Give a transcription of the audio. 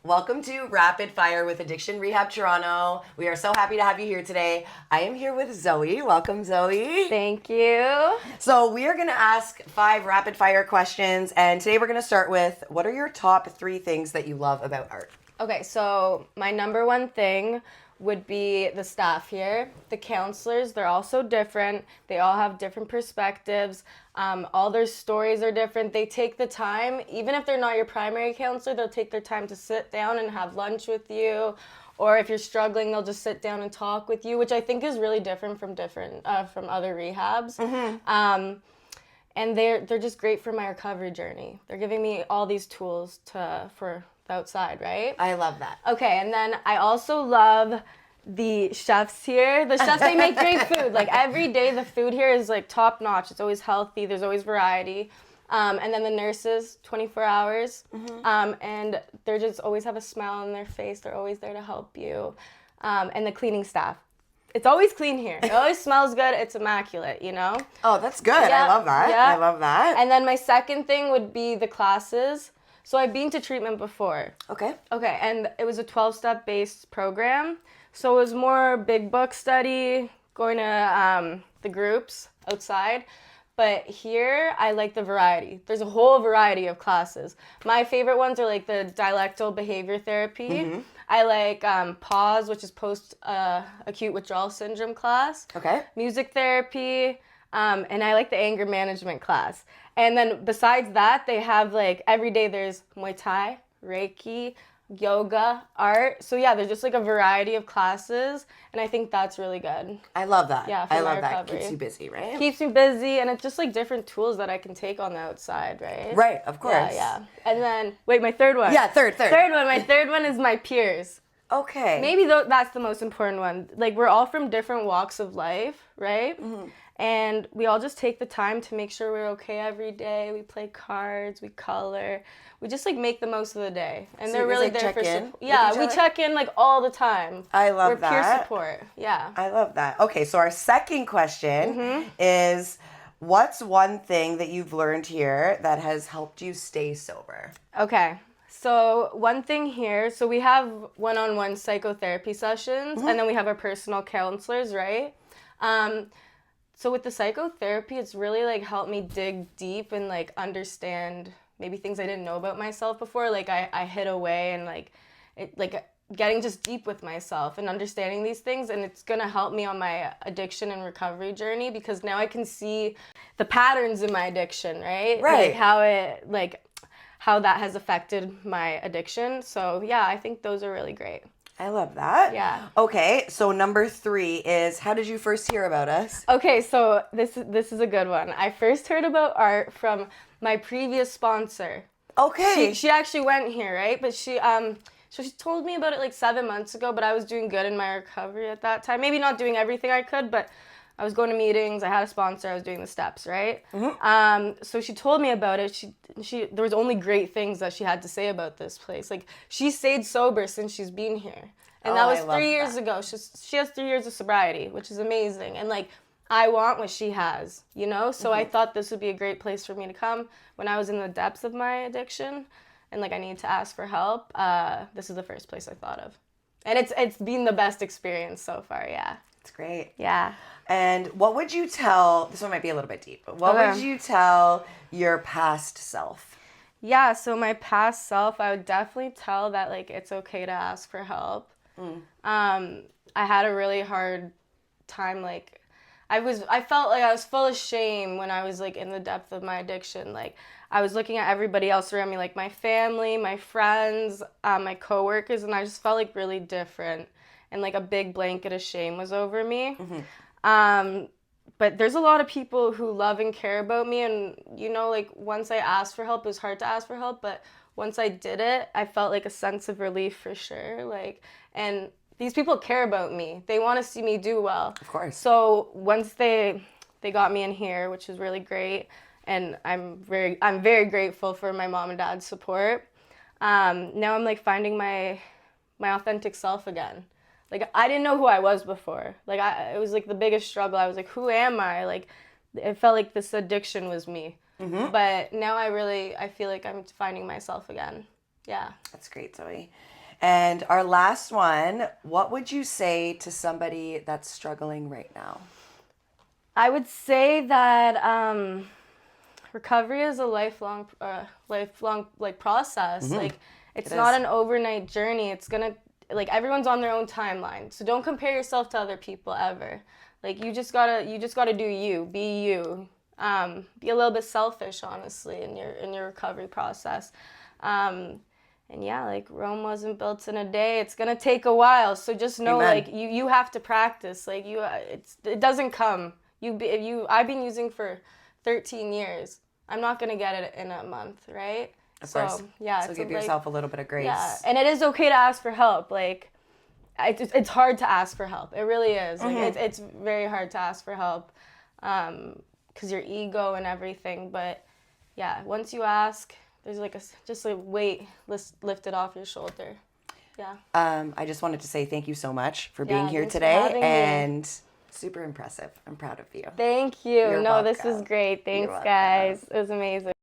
Welcome to Rapid Fire with Addiction Rehab Toronto. We are so happy to have you here today. I am here with Zoe. Welcome, Zoe. Thank you. So we are going to ask 5 rapid fire questions, and today we're going to start with, what are your top 3 things that you love about art? Okay, so my number one thing would be the staff here. The counselors, they're also different. They all have different perspectives. All their stories are different. They take the time, even if they're not your primary counselor, they'll take their time to sit down and have lunch with you. Or if you're struggling, they'll just sit down and talk with you, which I think is really different from other rehabs. Mm-hmm. And they're just great for my recovery journey. They're giving me all these tools for the outside, right? I love that. Okay, and then I also love the chefs here. The chefs, they make great food. Like every day the food here is like top notch. It's always healthy. There's always variety. And then the nurses, 24 hours. Mm-hmm. And they just always have a smile on their face. They're always there to help you. And the cleaning staff. It's always clean here. It always smells good. It's immaculate, you know? Oh, that's good. Yeah, I love that. Yeah. I love that. And then my second thing would be the classes. So I've been to treatment before. Okay, and it was a 12-step based program. So it was more big book study, going to the groups outside. But here, I like the variety. There's a whole variety of classes. My favorite ones are like the dialectal behavior therapy. Mm-hmm. I like PAWS, which is post-acute withdrawal syndrome class. Okay. Music therapy, and I like the anger management class. And then besides that, they have like every day there's Muay Thai, Reiki, yoga, art. So yeah, there's just like a variety of classes, and I think that's really good. I love that. Yeah, for I my love recovery. That. Keeps you busy, right? Keeps me busy, and it's just like different tools that I can take on the outside, right? Right, of course. Yeah. And then, wait, my third one. Yeah, third. My third one is my peers. Okay. Maybe that's the most important one. Like, we're all from different walks of life, right? Mm-hmm. And we all just take the time to make sure we're okay every day. We play cards, we color. We just like make the most of the day. And so they're really there for support. Yeah, we check in like all the time. I love that. We're peer support. Yeah. I love that. Okay, so our second question is, what's one thing that you've learned here that has helped you stay sober? Okay. So one thing here, so we have one-on-one psychotherapy sessions, and then we have our personal counselors, right? So with the psychotherapy, it's really like helped me dig deep and like understand maybe things I didn't know about myself before. Like I hid away and getting just deep with myself and understanding these things, and it's gonna help me on my addiction and recovery journey because now I can see the patterns in my addiction, right? Right. How that has affected my addiction. So yeah, I think those are really great. I love that. Yeah. Okay, so number 3 is, how did you first hear about us? Okay, so this is a good one. I first heard about art from my previous sponsor. Okay. She actually went here, right? But she told me about it like 7 months ago, but I was doing good in my recovery at that time. Maybe not doing everything I could, but I was going to meetings, I had a sponsor, I was doing the steps, right? Mm-hmm. So she told me about it. She there was only great things that she had to say about this place. Like, she stayed sober since she's been here. And that was 3 years ago. She has 3 years of sobriety, which is amazing. And like, I want what she has, you know? So I thought this would be a great place for me to come when I was in the depths of my addiction and like I needed to ask for help. This is the first place I thought of. And it's been the best experience so far, yeah. It's great. Yeah. And what would you tell, this one might be a little bit deep, but what would you tell your past self? Yeah, so my past self, I would definitely tell that like it's okay to ask for help. I had a really hard time, like I felt like I was full of shame when I was like in the depth of my addiction. Like I was looking at everybody else around me, like my family, my friends, my coworkers, and I just felt like really different. And like a big blanket of shame was over me. But there's a lot of people who love and care about me, and you know, like once I asked for help, it was hard to ask for help, but once I did it, I felt like a sense of relief for sure. Like, and these people care about me. They want to see me do well. Of course. So once they got me in here, which was really great, and I'm very grateful for my mom and dad's support. Now I'm like finding my authentic self again. Like, I didn't know who I was before. Like, it was, like, the biggest struggle. I was like, who am I? Like, it felt like this addiction was me. Mm-hmm. But now I feel like I'm finding myself again. Yeah. That's great, Zoe. And our last one, what would you say to somebody that's struggling right now? I would say that recovery is a lifelong like process. Like it's not an overnight journey. It's gonna like everyone's on their own timeline. So don't compare yourself to other people ever. Like you just gotta do you, be you. Be a little bit selfish, honestly, in your recovery process. And yeah, like Rome wasn't built in a day. It's gonna take a while. So just know, Amen. like you have to practice. Like it doesn't come. I've been using for 13 years. I'm not gonna get it in a month, right? Of course. Yeah. So give yourself a little bit of grace. Yeah, and it is okay to ask for help. Like, it's hard to ask for help. It really is. Like, it's very hard to ask for help, because your ego and everything. But yeah, once you ask, there's like just a weight lifted off your shoulder. Yeah. I just wanted to say thank you so much for being here thanks for today, having me. and super impressive. I'm proud of you. Thank you. You're No, this was welcome. great. Thanks, welcome. guys. It was amazing.